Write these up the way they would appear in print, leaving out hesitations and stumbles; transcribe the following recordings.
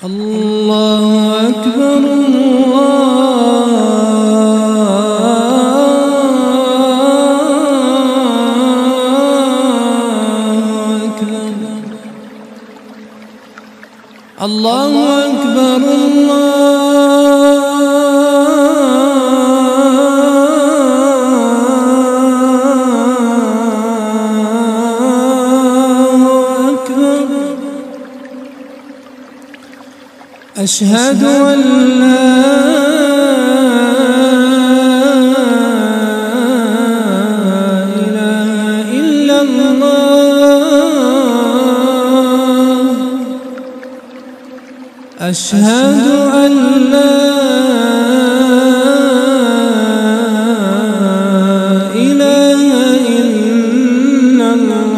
الله أكبر الله أكبر أشهد أن لا إله إلا الله أشهد أن لا إله إلا الله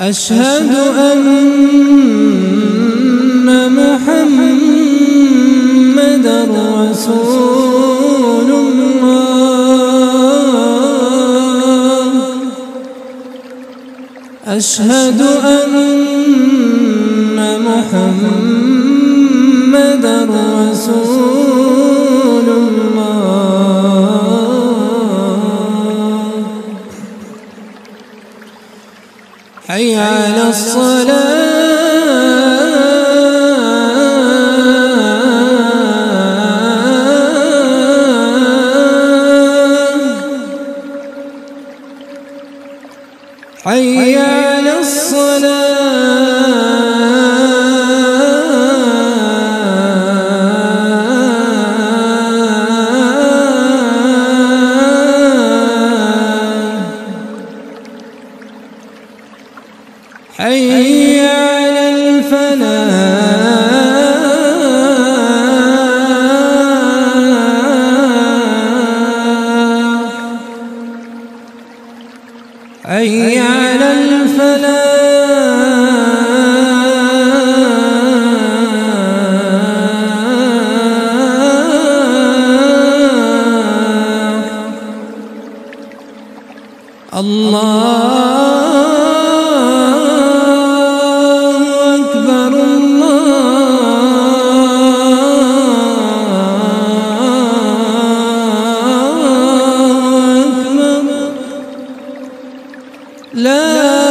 أشهد أن محمدًا رسول الله أشهد أن محمدًا رسول الله حي على الصلاة حي على حي على الفلاح حي على الفلاح الله لا